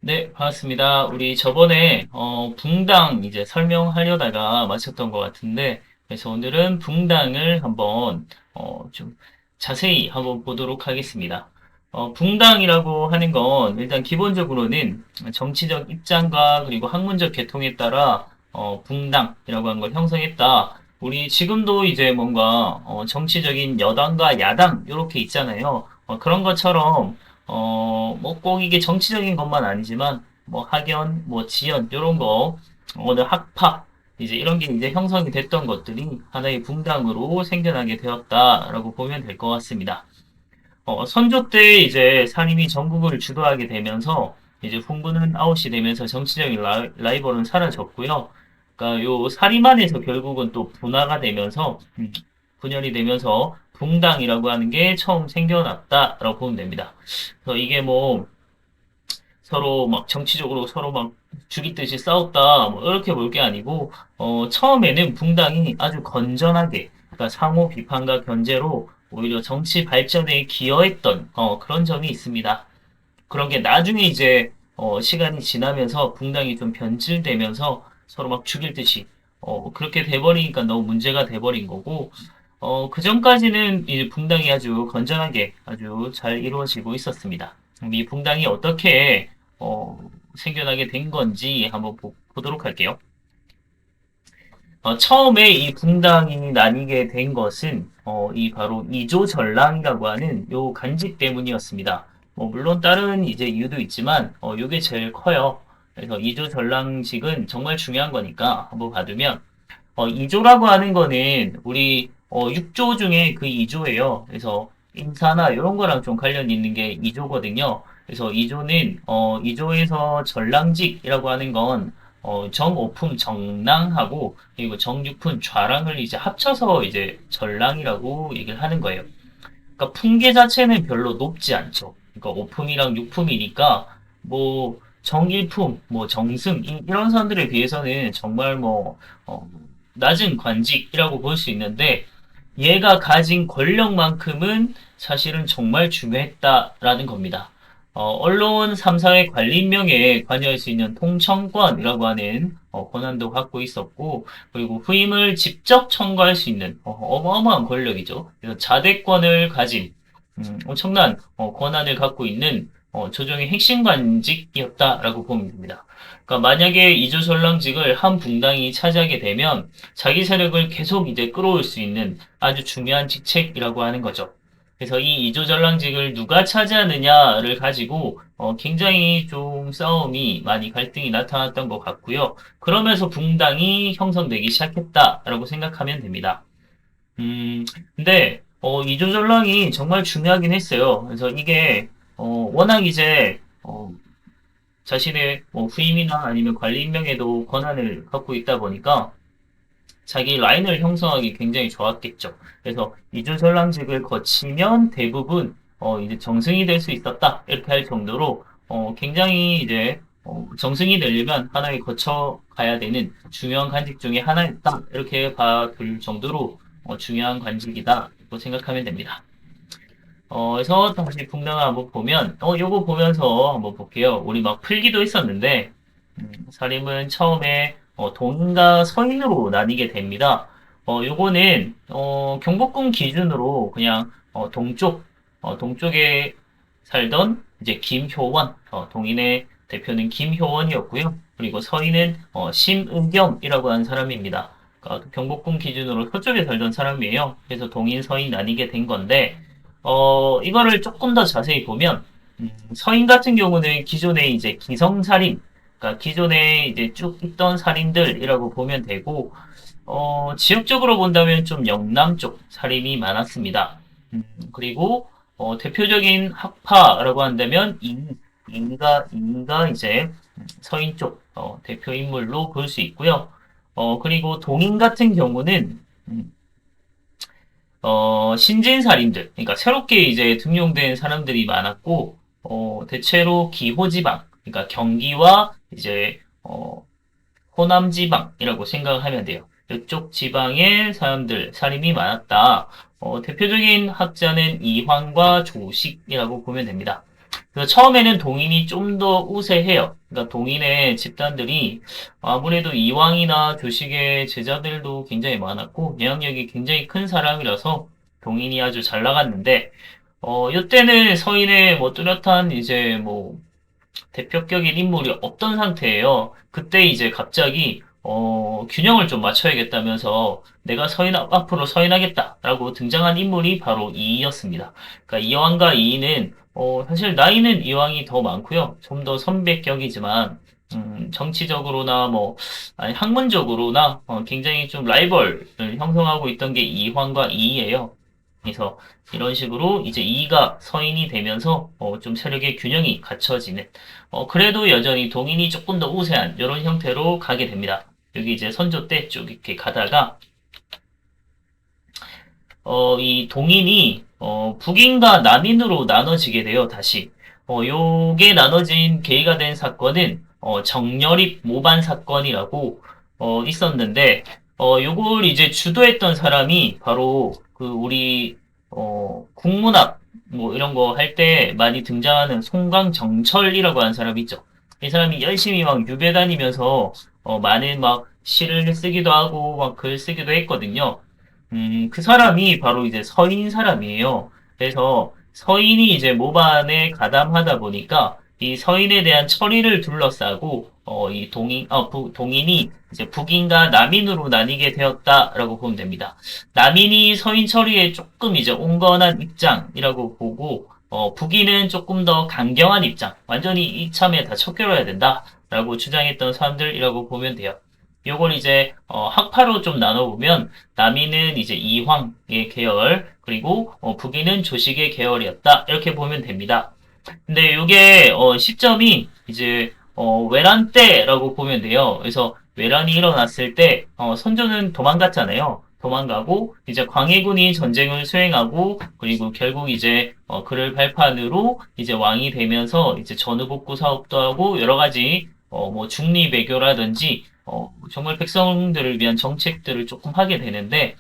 네, 반갑습니다. 우리 저번에 붕당 이제 설명하려다가 마쳤던 것 같은데, 그래서 오늘은 붕당을 한번 좀 자세히 한번 보도록 하겠습니다. 붕당이라고 하는 건 일단 기본적으로는 정치적 입장과 그리고 학문적 계통에 따라 붕당이라고 하는 걸 형성했다. 우리 지금도 이제 뭔가 정치적인 여당과 야당 이렇게 있잖아요. 그런 것처럼 뭐 꼭 이게 정치적인 것만 아니지만, 뭐 학연, 뭐 지연, 이런 거, 어느 학파, 이제 이런 게 이제 형성이 됐던 것들이 하나의 붕당으로 생겨나게 되었다라고 보면 될 것 같습니다. 선조 때 이제 사림이 전국을 주도하게 되면서 이제 훈부는 아웃이 되면서 정치적인 라이벌은 사라졌고요. 그러니까 요 사림 안에서 결국은 또 분화가 되면서 분열이 되면서 붕당이라고 하는 게 처음 생겨났다라고 보면 됩니다. 그래서 이게 뭐 서로 막 정치적으로 서로 막 죽이듯이 싸웠다 뭐 이렇게 볼 게 아니고 처음에는 붕당이 아주 건전하게 그러니까 상호 비판과 견제로 오히려 정치 발전에 기여했던 그런 점이 있습니다. 그런 게 나중에 이제 시간이 지나면서 붕당이 좀 변질되면서 서로 막 죽일 듯이 그렇게 돼버리니까 너무 문제가 돼버린 거고 그 전까지는 이 붕당이 아주 건전하게 아주 잘 이루어지고 있었습니다. 이 붕당이 어떻게 어, 생겨나게 된 건지 한번 보도록 할게요. 처음에 이 붕당이 나뉘게 된 것은 이 바로 이조전랑이라고 하는 요 간직 때문이었습니다. 뭐 물론 다른 이제 이유도 있지만 요게 제일 커요. 그래서 이조전랑직은 정말 중요한 거니까 한번 봐두면 이조라고 하는 거는 우리 6조 중에 그 2조예요. 그래서 인사나 이런 거랑 좀 관련 있는 게 2조거든요. 그래서 2조는 2조에서 전랑직이라고 하는 건 정오품 정랑하고 그리고 정육품 좌랑을 이제 합쳐서 이제 전랑이라고 얘기를 하는 거예요. 그러니까 품계 자체는 별로 높지 않죠. 그러니까 오품이랑 육품이니까 뭐 정일품, 뭐 정승 이런 사람들에 비해서는 정말 뭐 낮은 관직이라고 볼 수 있는데 얘가 가진 권력만큼은 사실은 정말 중요했다라는 겁니다. 언론 3사의 관리 임명에 관여할 수 있는 통청권이라고 하는 권한도 갖고 있었고, 그리고 후임을 직접 청구할 수 있는 어마어마한 권력이죠. 그래서 자대권을 가진 엄청난 권한을 갖고 있는 조정의 핵심 관직이었다라고 보면 됩니다. 그러니까 만약에 이조설랑직을 한 붕당이 차지하게 되면 자기 세력을 계속 이제 끌어올 수 있는 아주 중요한 직책이라고 하는 거죠. 그래서 이 이조전랑직을 누가 차지하느냐를 가지고 굉장히 좀 싸움이 많이 갈등이 나타났던 것 같고요. 그러면서 붕당이 형성되기 시작했다라고 생각하면 됩니다. 음, 근데 이조전랑이 정말 중요하긴 했어요. 그래서 이게 워낙 이제 자신의 뭐 후임이나 아니면 관리 임명에도 권한을 갖고 있다 보니까 자기 라인을 형성하기 굉장히 좋았겠죠. 그래서 이주설랑직을 거치면 대부분 이제 정승이 될 수 있었다 이렇게 할 정도로 굉장히 이제 정승이 되려면 하나에 거쳐 가야 되는 중요한 관직 중에 하나였다 이렇게 봐둘 정도로 중요한 관직이다고 생각하면 됩니다. 그래서 다시 풍랑을 한번 보면 요거 보면서 한번 볼게요. 우리 막 풀기도 했었는데 사림은 처음에 동인과 서인으로 나뉘게 됩니다. 요거는 경복궁 기준으로 그냥 동쪽에 살던 이제 김효원, 동인의 대표는 김효원이었고요. 그리고 서인은 심은겸이라고 하는 사람입니다. 그러니까 경복궁 기준으로 서쪽에 살던 사람이에요. 그래서 동인, 서인 나뉘게 된 건데 이거를 조금 더 자세히 보면 서인 같은 경우는 기존에 이제 기성살인 그러니까 기존에 이제 쭉 있던 살인들이라고 보면 되고, 지역적으로 본다면 좀 영남 쪽 살인이 많았습니다. 그리고, 대표적인 학파라고 한다면, 인가 이제 서인 쪽, 대표 인물로 볼 수 있고요. 그리고 동인 같은 경우는, 음, 신진살인들, 그러니까 새롭게 이제 등용된 사람들이 많았고, 대체로 기호지방, 그러니까 경기와 이제, 호남 지방이라고 생각을 하면 돼요. 이쪽 지방의 사람들, 살인이 많았다. 대표적인 학자는 이황과 조식이라고 보면 됩니다. 그래서 처음에는 동인이 좀 더 우세해요. 그러니까 동인의 집단들이 아무래도 이왕이나 조식의 제자들도 굉장히 많았고 영향력이 굉장히 큰 사람이라서 동인이 아주 잘 나갔는데 이때는 서인의 뭐 뚜렷한 이제 뭐 대표격인 인물이 없던 상태예요. 그때 이제 갑자기 균형을 좀 맞춰야겠다면서 내가 앞으로 서인하겠다라고 등장한 인물이 바로 이이였습니다. 그러니까 이왕과 이이는 사실 나이는 이왕이 더 많고요. 좀 더 선배격이지만 정치적으로나 뭐 아니 학문적으로나 굉장히 좀 라이벌을 형성하고 있던 게 이황과 이이예요. 그래서 이런 식으로 이제 이가 서인이 되면서 좀 세력의 균형이 갖춰지는 그래도 여전히 동인이 조금 더 우세한 이런 형태로 가게 됩니다. 여기 이제 선조 때 쭉 이렇게 가다가 이 동인이 북인과 남인으로 나눠지게 돼요. 다시 요게 나눠진 계기가 된 사건은 정여립 모반 사건이라고 있었는데 요걸 이제 주도했던 사람이 바로 그 우리 국문학 뭐 이런 거 할 때 많이 등장하는 송강정철이라고 하는 사람이 있죠. 이 사람이 열심히 막 유배 다니면서 많은 막 시를 쓰기도 하고 막 글 쓰기도 했거든요. 그 사람이 바로 이제 서인 사람이에요. 그래서 서인이 이제 모반에 가담하다 보니까 이 서인에 대한 처리를 둘러싸고 이 동인이 이제 북인과 남인으로 나뉘게 되었다라고 보면 됩니다. 남인이 서인 처리에 조금 이제 온건한 입장이라고 보고 북인은 조금 더 강경한 입장, 완전히 이참에 다 척결해야 된다라고 주장했던 사람들이라고 보면 돼요. 요걸 이제 학파로 좀 나눠보면 남인은 이제 이황의 계열 그리고 북인은 조식의 계열이었다 이렇게 보면 됩니다. 근데 이게 시점이 이제 외란 때라고 보면 돼요. 그래서 외란이 일어났을 때 선조는 도망갔잖아요. 도망가고 이제 광해군이 전쟁을 수행하고 그리고 결국 이제 그를 발판으로 이제 왕이 되면서 이제 전후복구 사업도 하고 여러 가지 뭐 중리외교라든지 정말 백성들을 위한 정책들을 조금 하게 되는데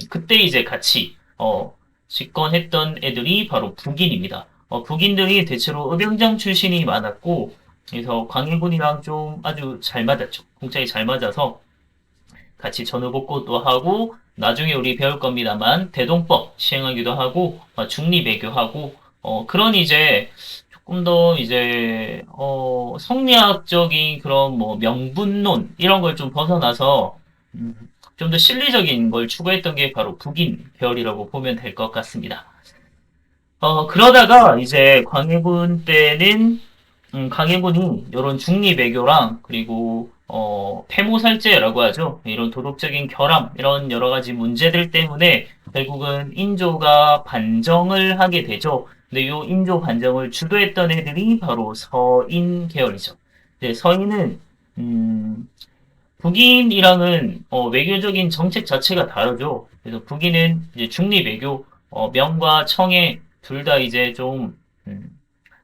그때 이제 같이 집권했던 애들이 바로 북인입니다. 북인들이 대체로 의병장 출신이 많았고 그래서 광해군이랑 좀 아주 잘 맞았죠. 공짝이 잘 맞아서 같이 전후복구도 하고 나중에 우리 배울 겁니다만 대동법 시행하기도 하고 중리외교하고 그런 이제 조금 더 이제 성리학적인 그런 뭐 명분론 이런 걸 좀 벗어나서 좀 더 실리적인 걸 추구했던 게 바로 북인 계열이라고 보면 될 것 같습니다. 그러다가 이제 광해군 때는 강해군이 이런 중리외교랑 그리고 폐모살제라고 하죠. 이런 도덕적인 결함 이런 여러 가지 문제들 때문에 결국은 인조가 반정을 하게 되죠. 근데 이 인조 반정을 주도했던 애들이 바로 서인 계열이죠. 네, 서인은 북인이랑은 외교적인 정책 자체가 다르죠. 그래서 북인은 이제 중립외교 명과 청에 둘 다 이제 좀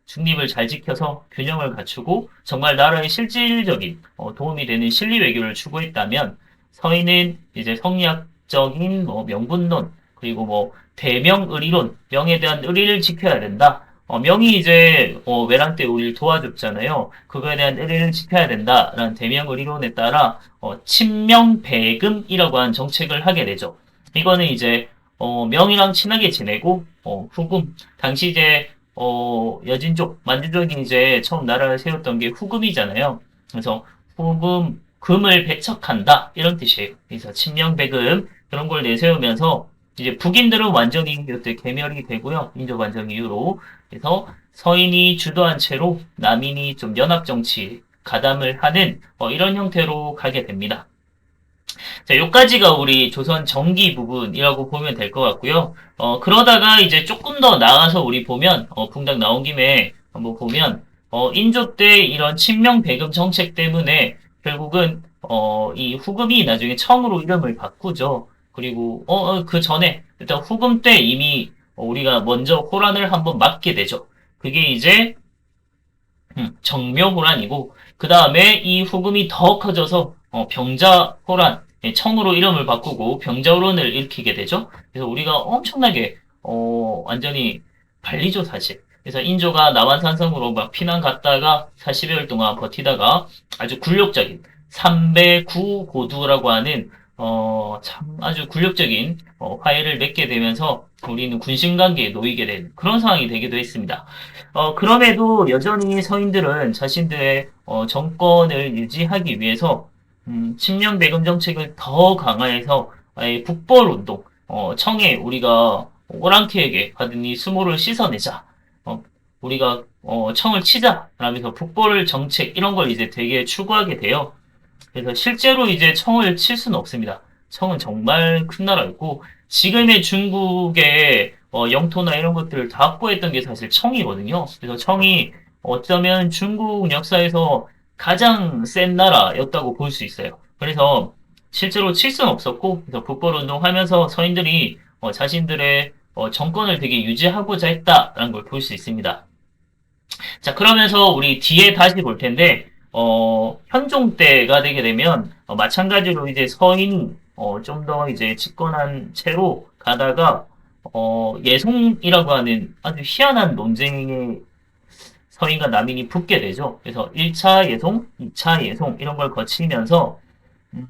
중립을 잘 지켜서 균형을 갖추고 정말 나라의 실질적인 도움이 되는 실리 외교를 추구했다면 서인은 이제 성리학적인 뭐 명분론 그리고 뭐 대명의리론 명에 대한 의리를 지켜야 된다. 명이 이제 외란 때 우리를 도와줬잖아요. 그거에 대한 의리를 지켜야 된다라는 대명의리론에 따라 친명배금이라고 하는 정책을 하게 되죠. 이거는 이제 명이랑 친하게 지내고 후금 당시 이제 여진족, 만주족이 이제 처음 나라를 세웠던 게 후금이잖아요. 그래서 후금, 금을 배척한다. 이런 뜻이에요. 그래서 친명배금, 그런 걸 내세우면서 이제 북인들은 완전히 이때 괴멸이 되고요. 인조 반정 이후로. 그래서 서인이 주도한 채로 남인이 좀 연합정치 가담을 하는 이런 형태로 가게 됩니다. 자, 요까지가 우리 조선 정기 부분이라고 보면 될 것 같고요. 그러다가 이제 조금 더 나아가서 우리 보면, 붕당 나온 김에 한번 보면, 인조 때 이런 친명배금 정책 때문에 결국은, 이 후금이 나중에 청으로 이름을 바꾸죠. 그리고, 그 전에, 일단 후금 때 이미 우리가 먼저 호란을 한번 맞게 되죠. 그게 이제, 정묘호란이고, 그 다음에 이 후금이 더 커져서, 병자호란, 청으로 이름을 바꾸고 병자호란을 일으키게 되죠. 그래서 우리가 엄청나게, 완전히 발리죠, 사실. 그래서 인조가 남한산성으로 막 피난 갔다가 40여일 동안 버티다가 아주 굴욕적인 삼배구 고두라고 하는 참 아주 굴욕적인 화해를 맺게 되면서 우리는 군신관계에 놓이게 된 그런 상황이 되기도 했습니다. 그럼에도 여전히 서인들은 자신들의 정권을 유지하기 위해서 침략대금 정책을 더 강화해서 아예 북벌운동, 청해 우리가 오랑캐에게 받은 이 수모를 씻어내자. 우리가 청을 치자 라면서 북벌 정책 이런 걸 이제 되게 추구하게 돼요. 그래서 실제로 이제 청을 칠 수는 없습니다. 청은 정말 큰 나라였고 지금의 중국의 영토나 이런 것들을 다 확보했던 게 사실 청이거든요. 그래서 청이 어쩌면 중국 역사에서 가장 센 나라였다고 볼 수 있어요. 그래서 실제로 칠 수는 없었고 그래서 북벌운동 하면서 서인들이 자신들의 정권을 되게 유지하고자 했다라는 걸 볼 수 있습니다. 자, 그러면서 우리 뒤에 다시 볼 텐데, 현종 때가 되게 되면, 마찬가지로 이제 서인이, 좀 더 이제 집권한 채로 가다가, 예송이라고 하는 아주 희한한 논쟁에 서인과 남인이 붙게 되죠. 그래서 1차 예송, 2차 예송, 이런 걸 거치면서, 음,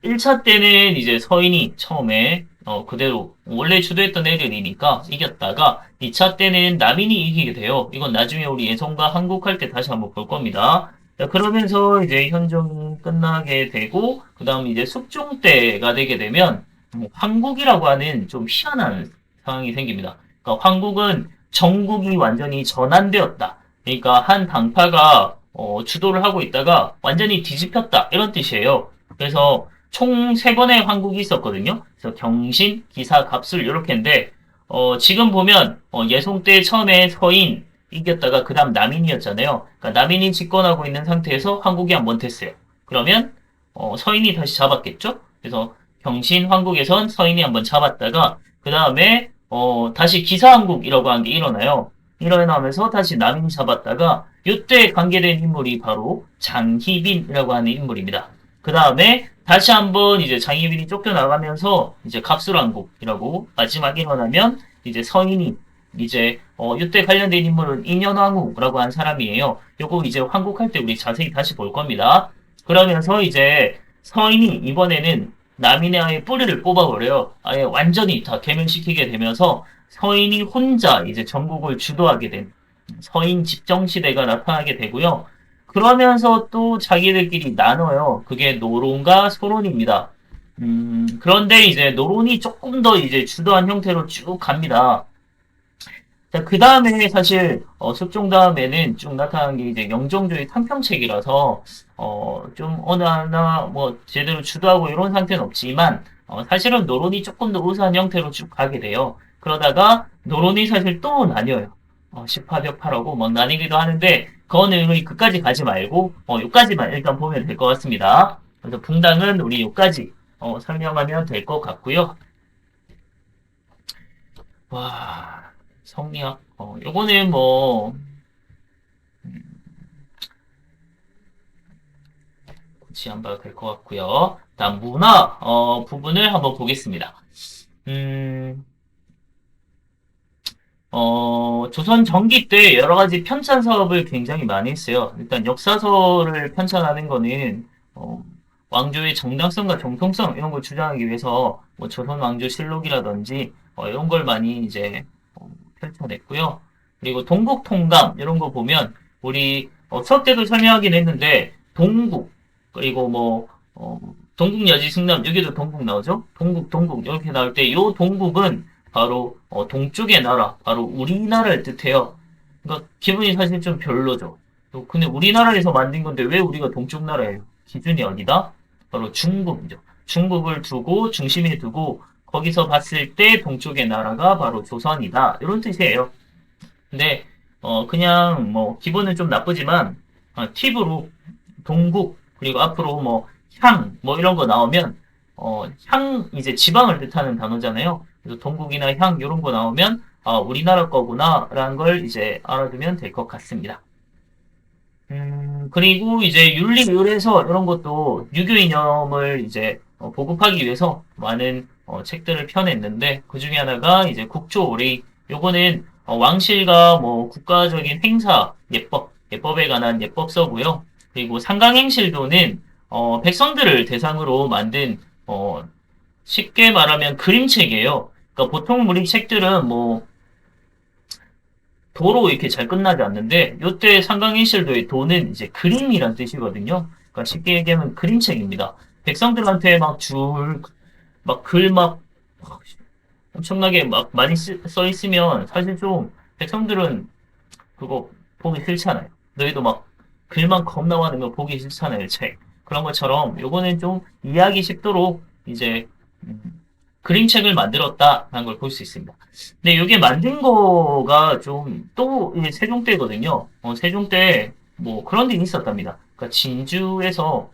1차 때는 이제 서인이 처음에 그대로 원래 주도했던 애들이니까 이겼다가 2차 때는 남인이 이기게 돼요. 이건 나중에 우리 예성과 한국할 때 다시 한번 볼 겁니다. 자, 그러면서 이제 현종이 끝나게 되고 그 다음 이제 숙종 때가 되게 되면 황국이라고 하는 좀 희한한 상황이 생깁니다. 그러니까 황국은 정국이 완전히 전환되었다. 그러니까 한 당파가 주도를 하고 있다가 완전히 뒤집혔다 이런 뜻이에요. 그래서 총 3번의 황국이 있었거든요. 그래서 경신, 기사, 갑술 이렇게인데 지금 보면 예송 때 처음에 서인 이겼다가 그 다음 남인이었잖아요. 그러니까 남인이 집권하고 있는 상태에서 황국이 한번 됐어요. 그러면 서인이 다시 잡았겠죠? 그래서 경신 황국에선 서인이 한번 잡았다가 그 다음에 다시 기사왕국이라고 한 게 일어나요. 일어나면서 다시 남인이 잡았다가 이때 관계된 인물이 바로 장희빈이라고 하는 인물입니다. 그 다음에 다시 한번 이제 장희빈이 쫓겨나가면서 이제 갑술왕국이라고 마지막에 일어나면 이제 서인이 이제 이때 관련된 인물은 인현왕후라고 한 사람이에요. 요거 이제 황국할 때 우리 자세히 다시 볼 겁니다. 그러면서 이제 서인이 이번에는 남인의 아예 뿌리를 뽑아버려요. 아예 완전히 다 개멸시키게 되면서 서인이 혼자 이제 전국을 주도하게 된 서인 집정시대가 나타나게 되고요. 그러면서 또 자기들끼리 나눠요. 그게 노론과 소론입니다. 그런데 이제 노론이 조금 더 이제 주도한 형태로 쭉 갑니다. 자, 그 다음에 사실, 숙종 다음에는 쭉 나타난 게 이제 영종조의 탕평책이라서, 좀 어느 하나 뭐 제대로 주도하고 이런 상태는 없지만, 사실은 노론이 조금 더 우수한 형태로 쭉 가게 돼요. 그러다가 노론이 사실 또 나뉘어요. 십파벽파라고 막 나뉘기도 하는데, 그거는 우리 그까지 가지 말고, 요까지만 일단 보면 될 것 같습니다. 그래서 붕당은 우리 요까지, 설명하면 될 것 같고요. 와, 성리학. 요거는 뭐, 굳이 안 봐도 될 것 같고요. 다음 문화, 부분을 한번 보겠습니다. 음, 조선 전기 때 여러 가지 편찬 사업을 굉장히 많이 했어요. 일단 역사서를 편찬하는 거는, 왕조의 정당성과 정통성, 이런 걸 주장하기 위해서, 뭐, 조선 왕조 실록이라든지, 이런 걸 많이 이제, 펼쳐냈고요. 그리고 동국통감, 이런 거 보면, 우리, 수업 때도 설명하긴 했는데, 동국, 그리고 뭐, 동국여지 승남, 여기도 동국 나오죠? 동국, 이렇게 나올 때, 요 동국은 바로, 동쪽의 나라, 바로 우리나라를 뜻해요. 그러니까, 기분이 사실 좀 별로죠. 근데 우리나라에서 만든 건데, 왜 우리가 동쪽 나라예요? 기준이 어디다? 바로 중국이죠. 중국을 두고, 중심에 두고, 거기서 봤을 때 동쪽의 나라가 바로 조선이다. 이런 뜻이에요. 근데 그냥 뭐 기분은 좀 나쁘지만 팁으로 동국 그리고 앞으로 뭐 향 뭐 이런 거 나오면 향 이제 지방을 뜻하는 단어잖아요. 그래서 동국이나 향 이런 거 나오면 우리나라 거구나라는 걸 이제 알아두면 될 것 같습니다. 그리고 이제 윤리의례서 이런 것도 유교 이념을 이제 보급하기 위해서 많은 책들을 펴냈는데 그 중에 하나가 이제 국조오리. 요거는 왕실과 뭐 국가적인 행사, 예법에 관한 예법서고요. 그리고 상강행실도는 백성들을 대상으로 만든 쉽게 말하면 그림책이에요. 그러니까 보통 우리 책들은 뭐 도로 이렇게 잘 끝나지 않는데 요때 상강인실도의 도는 이제 그림이란 뜻이거든요. 그러니까 쉽게 얘기하면 그림책입니다. 백성들한테 막 글 막 엄청나게 막 많이 써 있으면 사실 좀 백성들은 그거 보기 싫잖아요. 너희도 막 글만 겁나 많으면 보기 싫잖아요, 책. 그런 것처럼 요거는 좀 이해하기 쉽도록 이제 그림책을 만들었다라는 걸 볼 수 있습니다. 근데 이게 만든 거가 좀 또 세종 때거든요. 세종 때 뭐 그런 일이 있었답니다. 그러니까 진주에서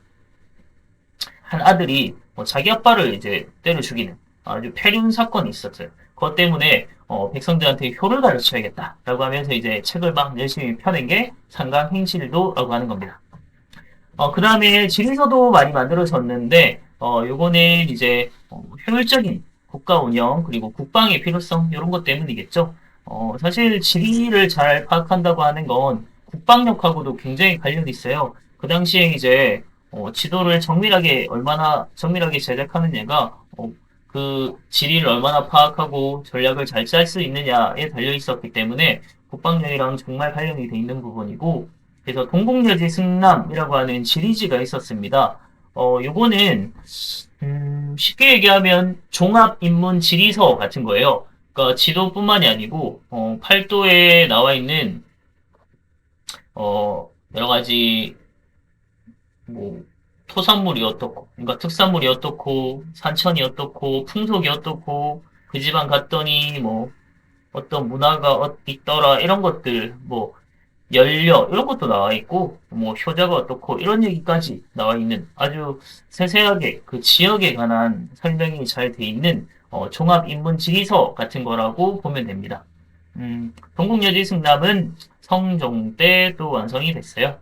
한 아들이 자기 아빠를 이제 때려 죽이는 아주 폐륜 사건이 있었어요. 그것 때문에 백성들한테 효를 가르쳐야겠다라고 하면서 이제 책을 막 열심히 펴낸 게 상강행실도라고 하는 겁니다. 그 다음에 지리서도 많이 만들어졌는데, 요거는 이제, 효율적인 국가 운영, 그리고 국방의 필요성, 이런 것 때문이겠죠. 사실 지리를 잘 파악한다고 하는 건 국방력하고도 굉장히 관련이 있어요. 그 당시에 이제, 지도를 얼마나 정밀하게 제작하느냐가, 그 지리를 얼마나 파악하고 전략을 잘 짤 수 있느냐에 달려 있었기 때문에 국방력이랑 정말 관련이 돼 있는 부분이고, 그래서 동국여지 승남이라고 하는 시리즈가 있었습니다. 요거는 쉽게 얘기하면 종합인문 지리서 같은 거예요. 그러니까 지도뿐만이 아니고 팔도에 나와 있는 여러 가지 뭐 토산물이 어떻고, 그러니까 특산물이 어떻고, 산천이 어떻고, 풍속이 어떻고, 그 지방 갔더니 뭐 어떤 문화가 있더라 이런 것들 뭐 연료 이런 것도 나와 있고 뭐 효자가 어떻고 이런 얘기까지 나와 있는 아주 세세하게 그 지역에 관한 설명이 잘 돼 있는 종합 인문 지리서 같은 거라고 보면 됩니다. 동국여지 승남은 성종 때 또 완성이 됐어요.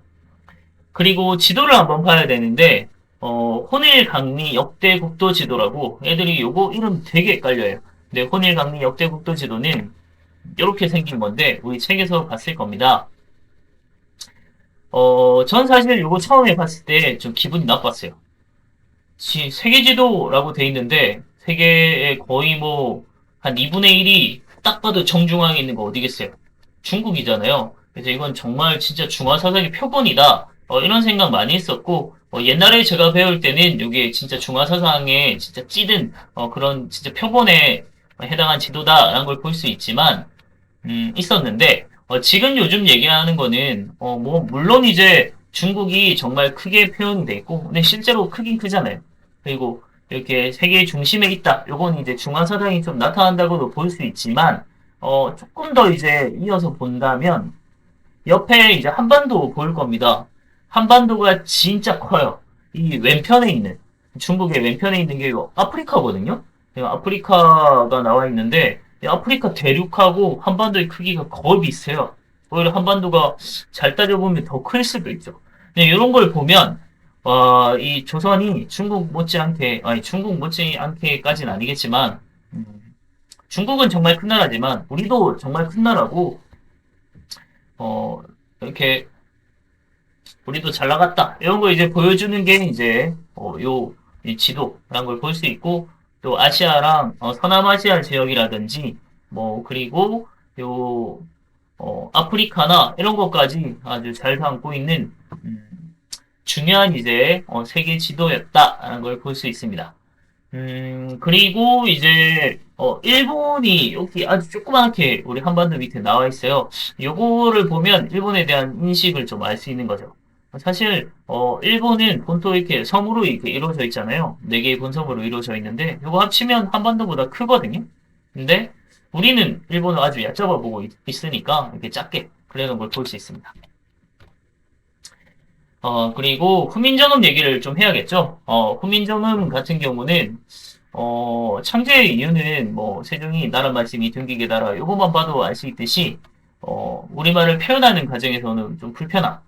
그리고 지도를 한번 봐야 되는데 혼일강리 역대 국도 지도라고 애들이 요거 이름 되게 헷갈려요. 근데 혼일강리 역대 국도 지도는 이렇게 생긴 건데 우리 책에서 봤을 겁니다. 전 사실 이거 처음에 봤을 때 좀 기분이 나빴어요. 세계 지도라고 돼 있는데, 세계의 거의 뭐, 한 2분의 1이 딱 봐도 정중앙에 있는 거 어디겠어요? 중국이잖아요. 그래서 이건 정말 진짜 중화사상의 표본이다. 이런 생각 많이 했었고, 옛날에 제가 배울 때는 이게 진짜 중화사상에 진짜 찌든, 그런 진짜 표본에 해당한 지도다라는 걸 볼 수 있지만, 있었는데, 지금 요즘 얘기하는 거는, 뭐, 물론 이제 중국이 정말 크게 표현이 돼 있고, 근데 실제로 크긴 크잖아요. 그리고 이렇게 세계의 중심에 있다. 요건 이제 중앙사상이 좀 나타난다고도 볼 수 있지만, 조금 더 이제 이어서 본다면, 옆에 이제 한반도 보일 겁니다. 한반도가 진짜 커요. 이 왼편에 있는, 중국의 왼편에 있는 게 이거 아프리카거든요? 아프리카가 나와 있는데, 이 아프리카 대륙하고 한반도의 크기가 거의 비슷해요. 오히려 한반도가 잘 따져보면 더 클 수도 있죠. 네, 이런 걸 보면, 이 조선이 중국 못지않게까지는 아니겠지만, 음, 중국은 정말 큰 나라지만, 우리도 정말 큰 나라고, 어, 이렇게 우리도 잘 나갔다. 이런 거 이제 보여주는 게 이제 이 지도라는 걸 볼 수 있고 또 아시아랑 서남아시아 지역이라든지 뭐 그리고 요 아프리카나 이런 것까지 아주 잘 담고 있는 중요한 이제 세계 지도였다라는 걸 볼 수 있습니다. 그리고 이제, 일본이 여기 아주 조그맣게 우리 한반도 밑에 나와 있어요. 요거를 보면 일본에 대한 인식을 좀 알 수 있는 거죠. 사실, 일본은 본토 이렇게 섬으로 이렇게 이루어져 있잖아요. 네 개의 본섬으로 이루어져 있는데, 요거 합치면 한반도보다 크거든요. 근데, 우리는 일본을 아주 얕잡아 보고 있으니까, 이렇게 작게 그려놓은 걸 볼 수 있습니다. 그리고 후민정음 얘기를 좀 해야겠죠. 후민정음 같은 경우는 창제의 이유는 뭐 세종이 나라 말씀이 등기게 나라 요것만 봐도 알 수 있듯이 우리말을 표현하는 과정에서는 좀 불편함.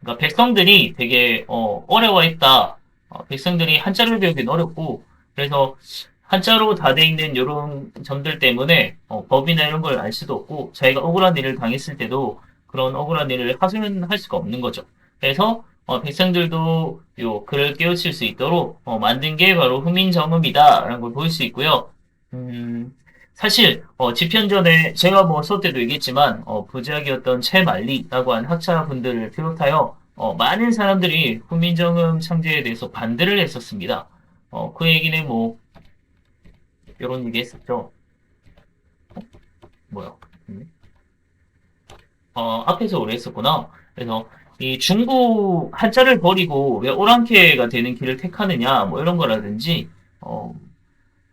그러니까 백성들이 되게 어려워했다. 백성들이 한자를 배우기는 어렵고 그래서 한자로 다 돼 있는 이런 점들 때문에 법이나 이런 걸 알 수도 없고 자기가 억울한 일을 당했을 때도 그런 억울한 일을 하소연할 수가 없는 거죠. 그래서 백성들도 요 글을 깨우칠 수 있도록 만든 게 바로 후민정음이다라는 걸 볼 수 있고요. 사실 집현전에 제가 뭐 수업 때도 얘기했지만 부작이었던 채만리라고 한 학자분들을 비롯하여 많은 사람들이 후민정음 창제에 대해서 반대를 했었습니다. 그 얘기는 뭐 이런 얘기 했었죠. 뭐야? 앞에서 오래 했었구나. 그래서 이 중국 한자를 버리고 왜 오랑캐가 되는 길을 택하느냐 뭐 이런 거라든지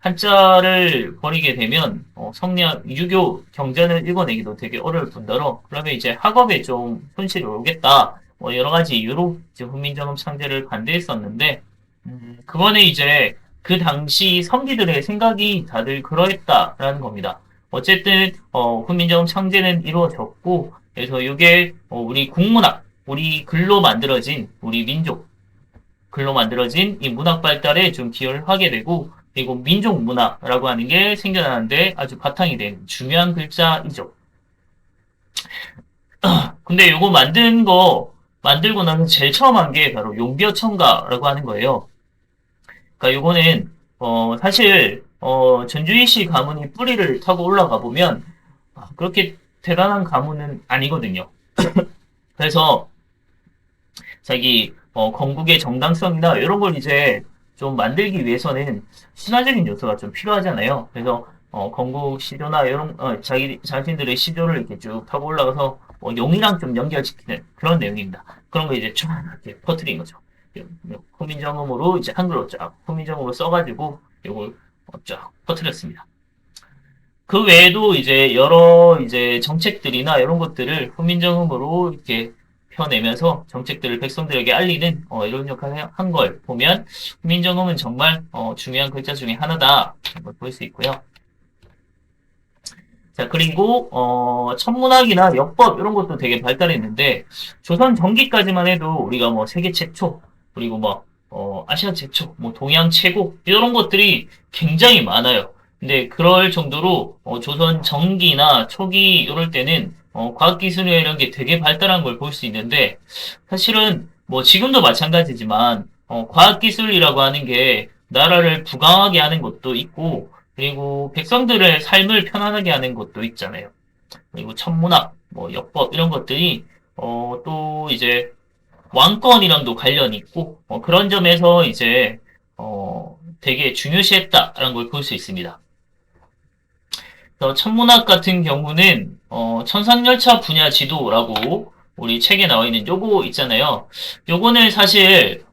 한자를 버리게 되면 성리학, 유교 경전을 읽어내기도 되게 어려울 뿐더러 그러면 이제 학업에 좀 손실이 오겠다. 뭐 여러 가지 이유로 이제 훈민정음 창제를 반대했었는데 그거는 이제 그 당시 성기들의 생각이 다들 그러했다라는 겁니다. 어쨌든 훈민정음 창제는 이루어졌고 그래서 이게 우리 국문학, 우리 글로 만들어진 우리 민족 글로 만들어진 이 문학 발달에 좀 기여를 하게 되고 그리고 민족 문화라고 하는 게 생겨나는데 아주 바탕이 된 중요한 글자이죠. 근데 이거 만들고 나서 제일 처음 한 게 바로 용비어천가라고 하는 거예요. 그러니까 요거는 사실 전주희씨 가문이 뿌리를 타고 올라가 보면 그렇게 대단한 가문은 아니거든요. 그래서 자기 건국의 정당성이나 이런 걸 이제 좀 만들기 위해서는 신화적인 요소가 좀 필요하잖아요. 그래서 건국 시조나 이런 자기 자신들의 시조를 이렇게 쭉 타고 올라가서 용이랑 좀 연결시키는 그런 내용입니다. 그런 거 이제 쫙 이렇게 퍼뜨린 거죠. 후민정음으로 이제 한글로 쫙 후민정음으로 써가지고 이걸 쫙 퍼뜨렸습니다. 그 외에도 이제 여러 이제 정책들이나 이런 것들을 후민정음으로 이렇게 펴내면서 정책들을 백성들에게 알리는 이런 역할을 한 걸 보면 후민정음은 정말 중요한 글자 중에 하나다 볼 수 있고요. 자 그리고 천문학이나 역법 이런 것도 되게 발달했는데 조선 전기까지만 해도 우리가 뭐 세계 최초 그리고 뭐 아시아 최초, 뭐 동양 최고 이런 것들이 굉장히 많아요. 근데 그럴 정도로 조선 전기나 초기 이럴 때는 과학기술이나 이런 게 되게 발달한 걸 볼 수 있는데 사실은 뭐 지금도 마찬가지지만 과학기술이라고 하는 게 나라를 부강하게 하는 것도 있고 그리고 백성들의 삶을 편안하게 하는 것도 있잖아요. 그리고 천문학, 뭐 역법 이런 것들이 또 이제 왕권이랑도 관련이 있고 그런 점에서 이제 되게 중요시했다라는 걸 볼 수 있습니다. 천문학 같은 경우는 천상열차 분야 지도라고 우리 책에 나와 있는 요거 있잖아요. 요거는 사실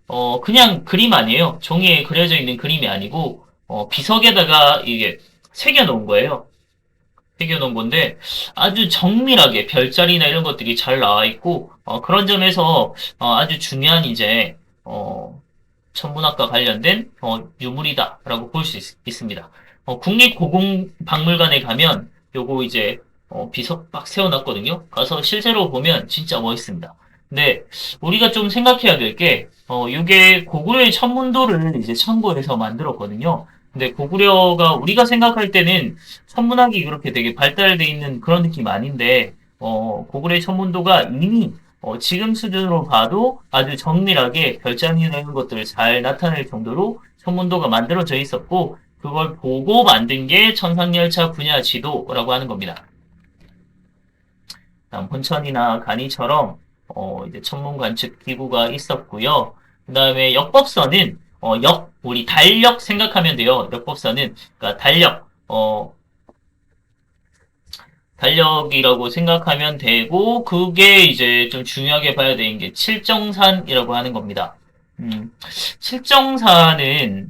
그냥 그림 아니에요. 종이에 그려져 있는 그림이 아니고 비석에다가 이게 새겨 놓은 거예요. 새겨 놓은 건데 아주 정밀하게 별자리나 이런 것들이 잘 나와 있고 그런 점에서 아주 중요한 이제 천문학과 관련된 유물이다라고 볼 수 있습니다. 국립고궁박물관에 가면 요거 이제 비석 막 세워놨거든요. 가서 실제로 보면 진짜 멋있습니다. 근데 우리가 좀 생각해야 될 게 요게 고구려의 천문도를 이제 참고해서 만들었거든요. 근데 고구려가 우리가 생각할 때는 천문학이 그렇게 되게 발달돼 있는 그런 느낌 아닌데 고구려의 천문도가 이미 지금 수준으로 봐도 아주 정밀하게 별자리나 이런 것들을 잘 나타낼 정도로 천문도가 만들어져 있었고 그걸 보고 만든 게 천상열차 분야 지도라고 하는 겁니다. 다음 혼천이나 간이처럼 이제 천문 관측 기구가 있었고요. 그 다음에 역법서는 우리 달력 생각하면 돼요. 역법서는 그러니까 달력이라고 생각하면 되고 그게 이제 좀 중요하게 봐야 되는 게 칠정산이라고 하는 겁니다. 칠정산은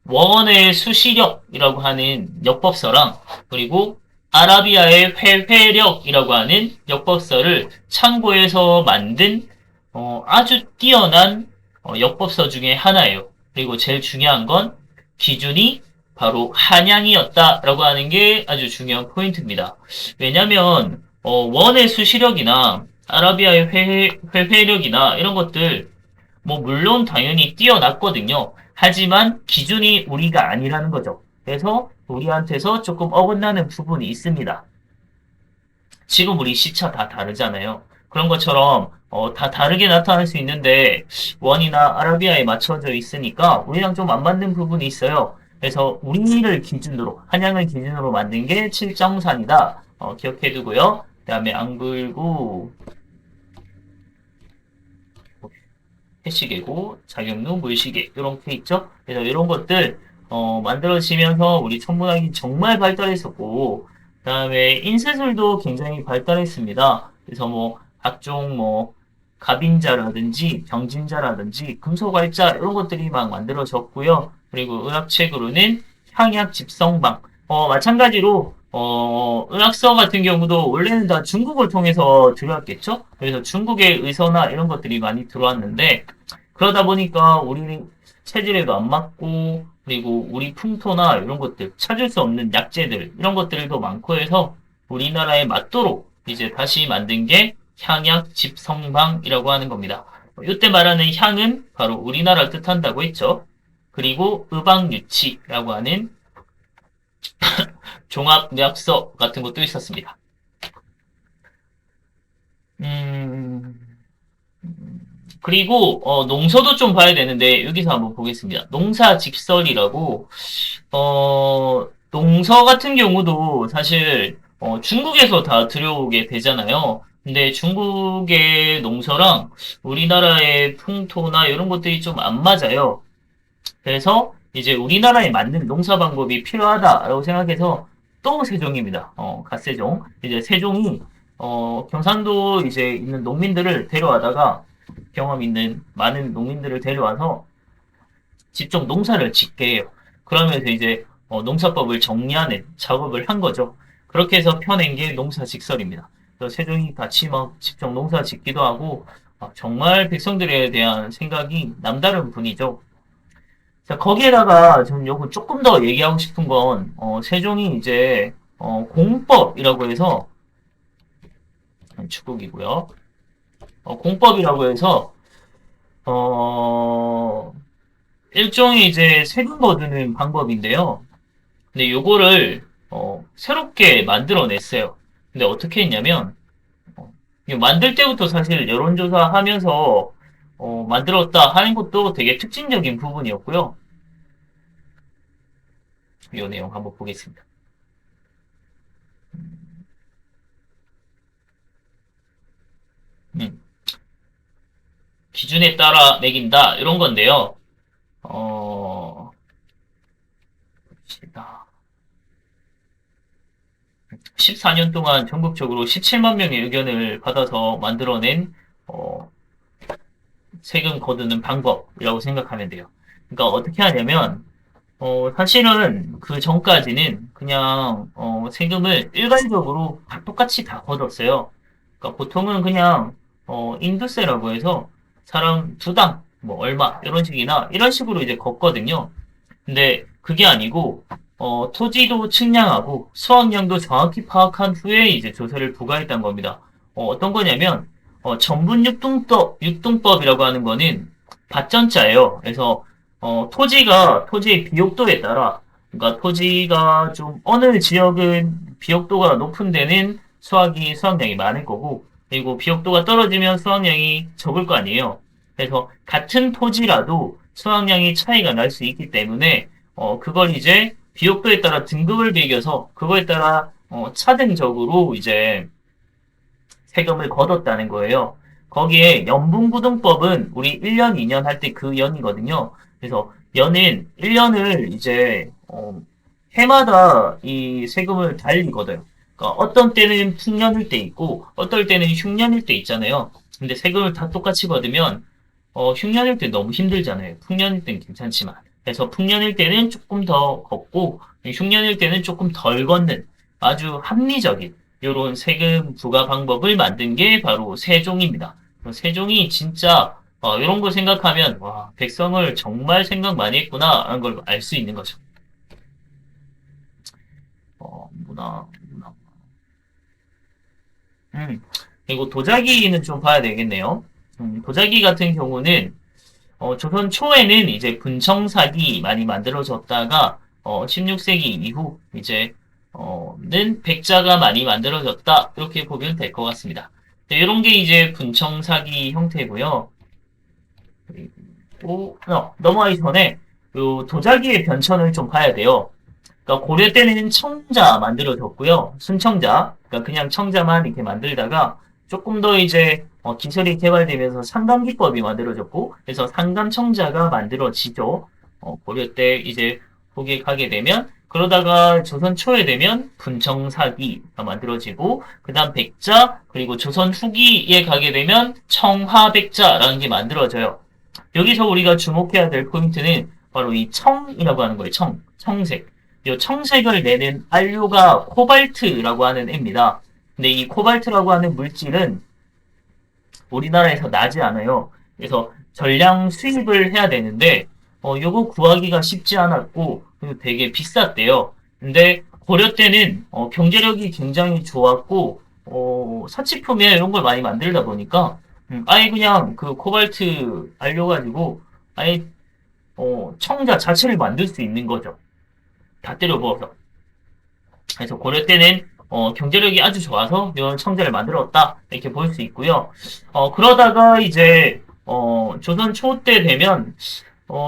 원의 수시력이라고 하는 역법서랑 그리고 아라비아의 회회력이라고 하는 역법서를 참고해서 만든 아주 뛰어난 역법서 중에 하나예요. 그리고 제일 중요한 건 기준이 바로 한양이었다라고 하는 게 아주 중요한 포인트입니다. 왜냐하면 원의 수시력이나 아라비아의 회회력이나 이런 것들 뭐 물론 당연히 뛰어났거든요. 하지만 기준이 우리가 아니라는 거죠. 그래서 우리한테서 조금 어긋나는 부분이 있습니다. 지금 우리 시차 다 다르잖아요. 그런 것처럼 다 다르게 나타날 수 있는데 원이나 아라비아에 맞춰져 있으니까 우리랑 좀 안 맞는 부분이 있어요. 그래서 우리를 기준으로 한양을 기준으로 만든 게 칠정산이다. 기억해 두고요. 그 다음에 앙불구 해시계고 자격루 물시계 이렇게 있죠. 그래서 이런 것들 만들어지면서 우리 천문학이 정말 발달했었고 그다음에 인쇄술도 굉장히 발달했습니다. 그래서 뭐 각종 뭐 갑인자라든지 병진자라든지 금속알자 이런 것들이 막 만들어졌고요. 그리고 의학책으로는 향약 집성방 마찬가지로 의학서 같은 경우도 원래는 다 중국을 통해서 들어왔겠죠? 그래서 중국의 의서나 이런 것들이 많이 들어왔는데 그러다 보니까 우리 체질에도 안 맞고 그리고 우리 풍토나 이런 것들 찾을 수 없는 약재들 이런 것들도 많고 해서 우리나라에 맞도록 이제 다시 만든 게 향약 집성방이라고 하는 겁니다. 이때 말하는 향은 바로 우리나라를 뜻한다고 했죠. 그리고 의방유치라고 하는 종합약서 같은 것도 있었습니다. 음, 그리고 농서도 좀 봐야 되는데 여기서 한번 보겠습니다. 농사직설이라고 농서 같은 경우도 사실 중국에서 다 들여오게 되잖아요. 근데 중국의 농서랑 우리나라의 풍토나 이런 것들이 좀 안 맞아요. 그래서 이제 우리나라에 맞는 농사 방법이 필요하다라고 생각해서 또 세종입니다. 갓세종. 이제 세종이 경상도 이제 있는 농민들을 데려와다가 경험 있는 많은 농민들을 데려와서 직접 농사를 짓게 해요. 그러면서 이제 농사법을 정리하는 작업을 한 거죠. 그렇게 해서 펴낸 게 농사직설입니다. 그래서 세종이 같이 막 직접 농사 짓기도 하고 정말 백성들에 대한 생각이 남다른 분이죠. 자, 거기에다가 저는 요거 조금 더 얘기하고 싶은 건, 세종이 이제, 공법이라고 해서, 축국이고요. 공법이라고 해서, 어, 일종의 이제 세금 거두는 방법인데요. 근데 요거를, 새롭게 만들어냈어요. 근데 어떻게 했냐면, 이거 만들 때부터 사실 여론조사 하면서, 만들었다 하는 것도 되게 특징적인 부분이었고요. 이 내용 한번 보겠습니다. 음. 기준에 따라 매긴다 이런 건데요. 어, 봅시다. 14년 동안 전국적으로 17만 명의 의견을 받아서 만들어낸 세금 거두는 방법이라고 생각하면 돼요. 그러니까 어떻게 하냐면 사실은 그 전까지는 그냥 세금을 일괄적으로 다 똑같이 다 걷었어요. 그러니까 보통은 그냥 인두세라고 해서 사람 두당 뭐 얼마 이런 식이나 이런 식으로 이제 걷거든요. 근데 그게 아니고 토지도 측량하고 수확량도 정확히 파악한 후에 이제 조세를 부과했다는 겁니다. 떤 거냐면 전분 육등법이라고 하는 거는 밭전자예요. 그래서 토지의 비옥도에 따라 그러니까 토지가 좀 어느 지역은 비옥도가 높은 데는 수확량이 많을 거고 그리고 비옥도가 떨어지면 수확량이 적을 거 아니에요. 그래서 같은 토지라도 수확량이 차이가 날 수 있기 때문에 그걸 이제 비옥도에 따라 등급을 매겨서 그거에 따라 차등적으로 이제 세금을 걷었다는 거예요. 거기에 연분구등법은 우리 1년, 2년 할 때 그 연이거든요. 그래서 연은 1년을 이제 해마다 이 세금을 달리 걷어요. 그러니까 어떤 때는 풍년일 때 있고 어떨 때는 흉년일 때 있잖아요. 근데 세금을 다 똑같이 걷으면 흉년일 때 너무 힘들잖아요. 풍년일 때는 괜찮지만. 그래서 풍년일 때는 조금 더 걷고 흉년일 때는 조금 덜 걷는 아주 합리적인 이런 세금 부과 방법을 만든 게 바로 세종입니다. 세종이 진짜 이런 걸 생각하면 와 백성을 정말 생각 많이 했구나 하는 걸 알 수 있는 거죠. 문화. 그리고 도자기는 좀 봐야 되겠네요. 도자기 같은 경우는 조선 초에는 이제 분청삭이 많이 만들어졌다가 16세기 이후 이제 는 백자가 많이 만들어졌다 이렇게 보면 될 것 같습니다. 네, 이런 게 이제 분청삭이 형태고요. 그리고 넘어가기 전에 요 도자기의 변천을 좀 봐야 돼요. 그러니까 고려 때는 청자 만들어졌고요. 순청자, 그러니까 그냥 청자만 이렇게 만들다가 조금 더 이제 기술이 개발되면서 상감기법이 만들어졌고, 그래서 상감청자가 만들어지죠. 고려 때 이제 거기에 가게 되면 그러다가 조선 초에 되면 분청사기가 만들어지고, 그다음 백자 그리고 조선 후기에 가게 되면 청화백자라는 게 만들어져요. 여기서 우리가 주목해야 될 포인트는 바로 이 청이라고 하는 거예요. 청색. 이 청색을 내는 안료가 코발트라고 하는 애입니다. 근데 이 코발트라고 하는 물질은 우리나라에서 나지 않아요. 그래서 전량 수입을 해야 되는데, 요거 구하기가 쉽지 않았고, 그리고 되게 비쌌대요. 근데 고려 때는 경제력이 굉장히 좋았고, 사치품에 이런 걸 많이 만들다 보니까, 아예 그냥 그 코발트 알려가지고, 아예 청자 자체를 만들 수 있는 거죠. 다 때려 부어서. 그래서 고려 때는 경제력이 아주 좋아서 이런 청자를 만들었다 이렇게 볼 수 있고요. 그러다가 이제 조선 초 때 되면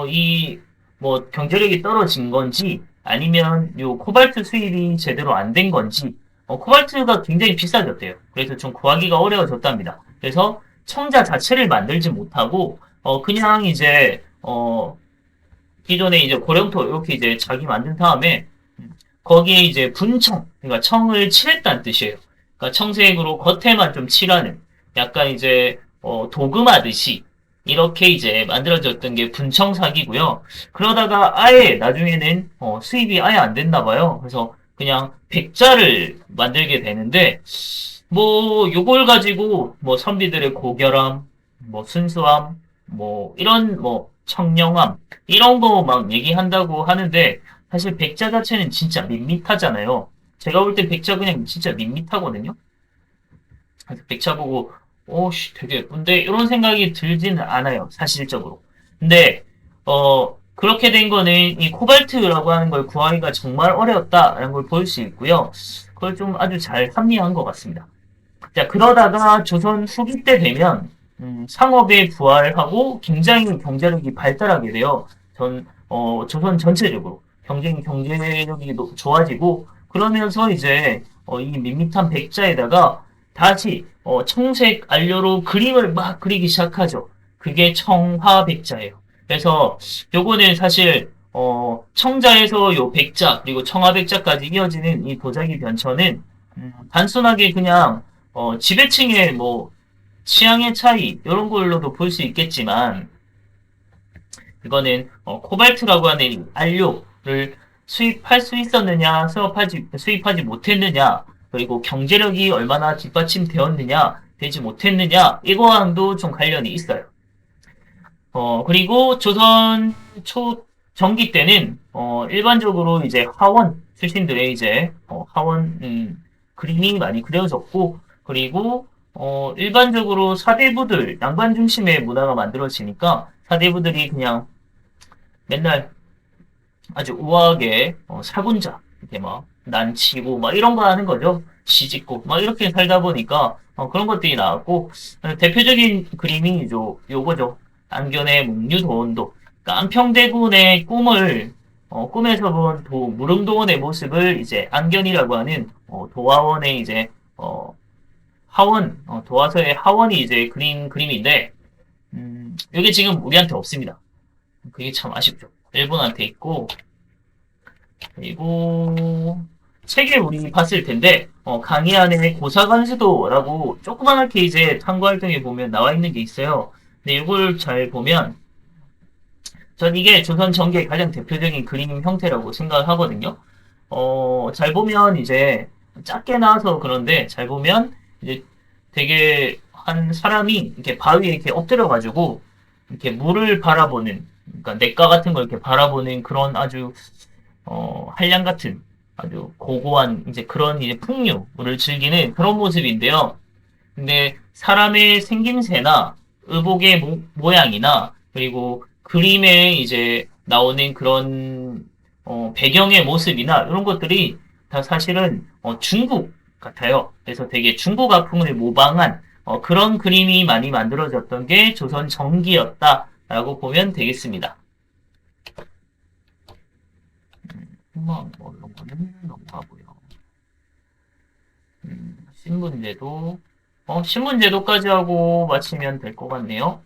이 뭐 경제력이 떨어진 건지 아니면 요 코발트 수입이 제대로 안 된 건지 코발트가 굉장히 비싸졌대요. 그래서 좀 구하기가 어려워졌답니다. 그래서 청자 자체를 만들지 못하고 그냥 이제 기존에 이제 고령토 이렇게 이제 자기 만든 다음에 거기에 이제 분청, 그러니까 청을 칠했다는 뜻이에요. 그러니까 청색으로 겉에만 좀 칠하는, 약간 이제 도금하듯이 이렇게 이제 만들어졌던 게 분청삭이고요. 그러다가 아예 나중에는 수입이 아예 안 됐나 봐요. 그래서 그냥 백자를 만들게 되는데 뭐 요걸 가지고 뭐 선비들의 고결함, 뭐 순수함, 뭐 이런 뭐 청량함 이런 거 막 얘기한다고 하는데 사실 백자 자체는 진짜 밋밋하잖아요. 제가 볼 때 백자 그냥 진짜 밋밋하거든요. 그래서 백자 보고 오씨 되게 예쁜데 이런 생각이 들지는 않아요. 사실적으로. 근데 그렇게 된 거는 이 코발트라고 하는 걸 구하기가 정말 어려웠다라는 걸 볼 수 있고요. 그걸 좀 아주 잘 합리화한 것 같습니다. 자, 그러다가 조선 후기 때 되면 상업에 부활하고 굉장히 경제력이 발달하게 돼요. 조선 전체적으로 경제력이 좋아지고 그러면서 이제 이 밋밋한 백자에다가 다시 청색 안료로 그림을 막 그리기 시작하죠. 그게 청화백자예요. 그래서 요거는 사실 청자에서 요 백자 그리고 청화백자까지 이어지는 이 도자기 변천은 단순하게 그냥 지배층의 뭐 취향의 차이 이런 걸로도 볼 수 있겠지만 이거는 코발트라고 하는 안료를 수입할 수 있었느냐 수입하지 못했느냐 그리고 경제력이 얼마나 뒷받침되었느냐 되지 못했느냐 이거와도 좀 관련이 있어요. 그리고 조선 초 전기 때는 일반적으로 이제 하원 출신들의 이제 하원 그림이 많이 그려졌고 그리고 일반적으로 사대부들 양반 중심의 문화가 만들어지니까 사대부들이 그냥 맨날 아주 우아하게 사군자 이렇게 막 난치고 막 이런 거 하는 거죠. 시집고 막 이렇게 살다 보니까 그런 것들이 나왔고 대표적인 그림이 요거죠. 안견의 목류도원도. 그러니까 안평대군의 꿈을 꿈에서 본 무릉도원의 모습을 이제 안견이라고 하는 도화원의 이제 하원 도화서의 하원이 이제 그린 그림인데 이게 지금 우리한테 없습니다. 그게 참 아쉽죠. 일본한테 있고 그리고 책을 우리 봤을 텐데 강의 안에 고사관수도라고 조그맣게 이제 탐구 활동에 보면 나와 있는 게 있어요. 근데 이걸 잘 보면 전 이게 조선 전개의 가장 대표적인 그림 형태라고 생각을 하거든요. 잘 보면 이제 작게 나와서 그런데 잘 보면 이제 되게 한 사람이 이렇게 바위에 이렇게 엎드려가지고 이렇게 물을 바라보는 그러니까 냇가 같은 걸 이렇게 바라보는 그런 아주 한량 같은 아주 고고한 이제 그런 이제 풍류를 즐기는 그런 모습인데요. 근데 사람의 생김새나 의복의 모양이나 그리고 그림에 이제 나오는 그런 배경의 모습이나 이런 것들이 다 사실은 중국 같아요. 그래서 되게 중국 아풍을 모방한 그런 그림이 많이 만들어졌던 게 조선 전기였다라고 보면 되겠습니다. 뭐 이런 거는 넘어가고요. 신분제도 신분제도까지 하고 마치면 될 것 같네요.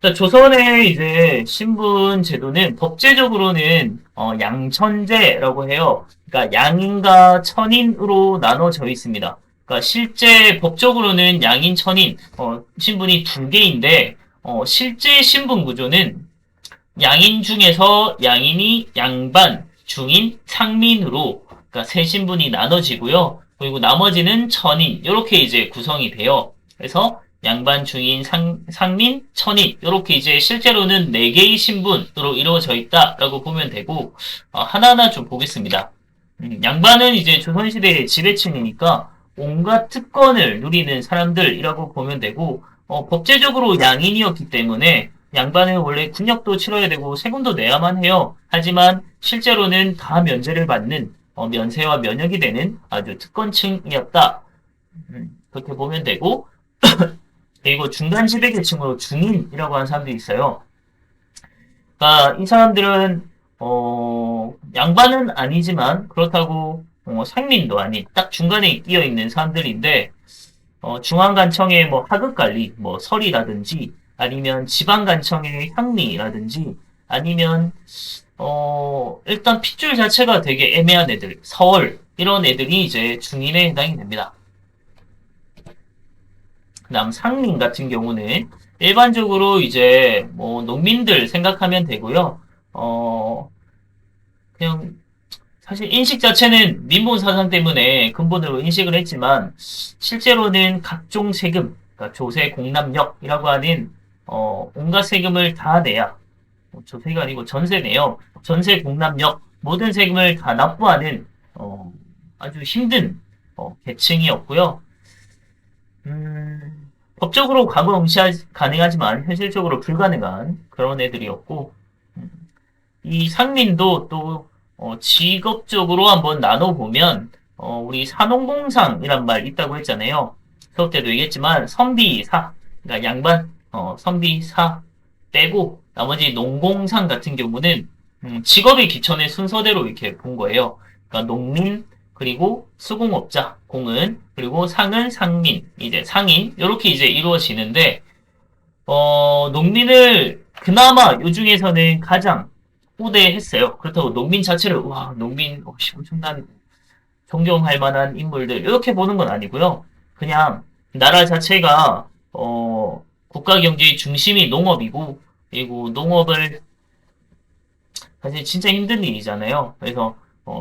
자, 조선의 이제 신분 제도는 법제적으로는 양천제라고 해요. 그러니까 양인과 천인으로 나눠져 있습니다. 그러니까 실제 법적으로는 양인, 천인 신분이 두 개인데 실제 신분 구조는 양인 중에서 양인이 양반, 중인, 상민으로 그러니까 세 신분이 나눠지고요. 그리고 나머지는 천인 이렇게 이제 구성이 돼요. 그래서 양반, 중인, 상민, 천인 이렇게 이제 실제로는 네 개의 신분으로 이루어져 있다라고 보면 되고 하나하나 좀 보겠습니다. 양반은 이제 조선시대의 지배층이니까 온갖 특권을 누리는 사람들이라고 보면 되고 법제적으로 양인이었기 때문에 양반은 원래 군역도 치러야 되고 세금도 내야만 해요. 하지만 실제로는 다 면제를 받는 면세와 면역이 되는 아주 특권층이었다. 그렇게 보면 되고 그리고 중간 지배계층으로 중인이라고 하는 사람들이 있어요. 그러니까 이 사람들은 양반은 아니지만 그렇다고 상민도 아닌 딱 중간에 끼어 있는 사람들인데 중앙관청의 뭐 하급관리, 뭐 설이라든지 아니면 지방관청의 향리라든지 아니면 일단 핏줄 자체가 되게 애매한 애들, 서얼 이런 애들이 이제 중인에 해당이 됩니다. 그다음 상민 같은 경우는 일반적으로 이제 뭐 농민들 생각하면 되고요. 그냥 사실 인식 자체는 민본 사상 때문에 근본으로 인식을 했지만 실제로는 각종 세금, 그러니까 조세, 공납력이라고 하는 온갖 세금을 다 내야 조세가 아니고 전세네요. 전세, 공납력 모든 세금을 다 납부하는 아주 힘든 계층이었고요. 법적으로 과거 응시 가능하지만 현실적으로 불가능한 그런 애들이었고 이 상민도 또 직업적으로 한번 나눠보면 우리 산업공상이란 말 있다고 했잖아요. 수업 때도 얘기했지만 선비사, 그러니까 양반 선비사 빼고 나머지 농공상 같은 경우는 직업의 기천의 순서대로 이렇게 본 거예요. 그러니까 농민 그리고 수공업자 공은 그리고 상은 상민 이제 상인 이렇게 이제 이루어지는데 농민을 그나마 요 중에서는 가장 우대했어요. 그렇다고 농민 자체를 와 농민 엄청난 존경할 만한 인물들 이렇게 보는 건 아니고요. 그냥 나라 자체가 국가 경제의 중심이 농업이고 그리고 농업을 사실 진짜 힘든 일이잖아요.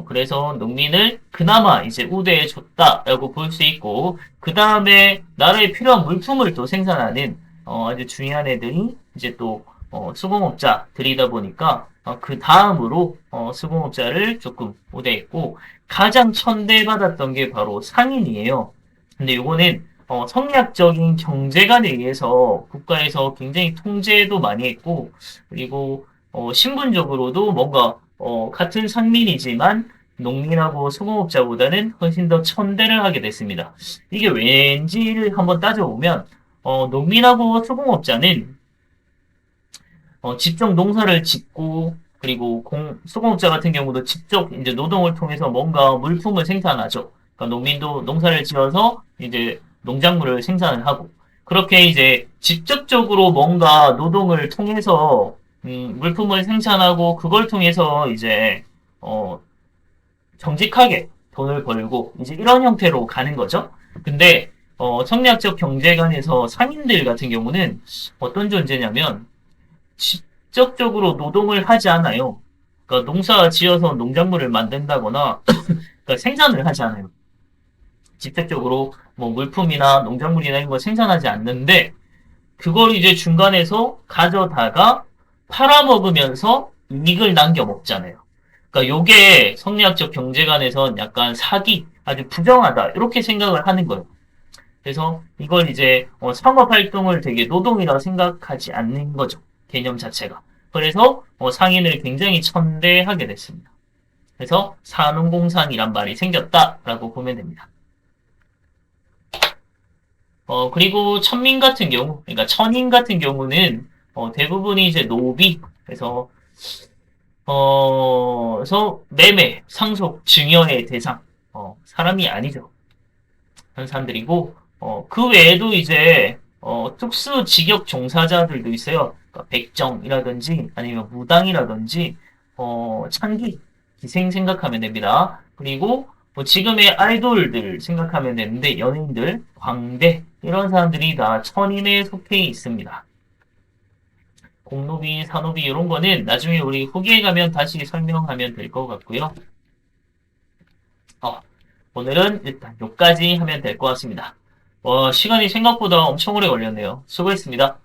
그래서 농민을 그나마 이제 우대해 줬다라고 볼 수 있고 그 다음에 나라에 필요한 물품을 또 생산하는 아주 중요한 애들이 이제 또 수공업자들이다 보니까 그 다음으로 수공업자를 조금 우대했고 가장 천대받았던 게 바로 상인이에요. 근데 요거는 성리학적인 경제관에 의해서 국가에서 굉장히 통제도 많이 했고 그리고 신분적으로도 뭔가 같은 상민이지만 농민하고 수공업자보다는 훨씬 더 천대를 하게 됐습니다. 이게 왠지를 한번 따져보면 농민하고 수공업자는 직접 농사를 짓고 그리고 수공업자 같은 경우도 직접 이제 노동을 통해서 뭔가 물품을 생산하죠. 그러니까 농민도 농사를 지어서 이제 농작물을 생산을 하고 그렇게 이제 직접적으로 뭔가 노동을 통해서 물품을 생산하고 그걸 통해서 이제 정직하게 돈을 벌고 이제 이런 형태로 가는 거죠. 근데 성리학적 경제관에서 상인들 같은 경우는 어떤 존재냐면 직접적으로 노동을 하지 않아요. 그러니까 농사 지어서 농작물을 만든다거나 그러니까 생산을 하지 않아요. 직접적으로 뭐 물품이나 농작물이나 이런 거 생산하지 않는데 그걸 이제 중간에서 가져다가 팔아먹으면서 이익을 남겨 먹잖아요. 그러니까 요게 성리학적 경제관에선 약간 사기, 아주 부정하다 이렇게 생각을 하는 거예요. 그래서 이걸 이제 상업활동을 되게 노동이라고 생각하지 않는 거죠. 개념 자체가. 그래서 상인을 굉장히 천대하게 됐습니다. 그래서 산업공상이란 말이 생겼다라고 보면 됩니다. 그리고 천민 같은 경우, 그러니까 천인 같은 경우는 대부분이 이제 노비, 그래서 매매, 상속, 증여의 대상, 사람이 아니죠. 그런 사람들이고, 그 외에도 이제 특수 직역 종사자들도 있어요. 그러니까 백정이라든지 아니면 무당이라든지 창기, 기생 생각하면 됩니다. 그리고 뭐 지금의 아이돌들 생각하면 되는데 연예인들, 광대 이런 사람들이 다 천인에 속해 있습니다. 공노비, 산노비 이런 거는 나중에 우리 후기에 가면 다시 설명하면 될 것 같고요. 어, 오늘은 일단 여기까지 하면 될 것 같습니다. 시간이 생각보다 엄청 오래 걸렸네요. 수고했습니다.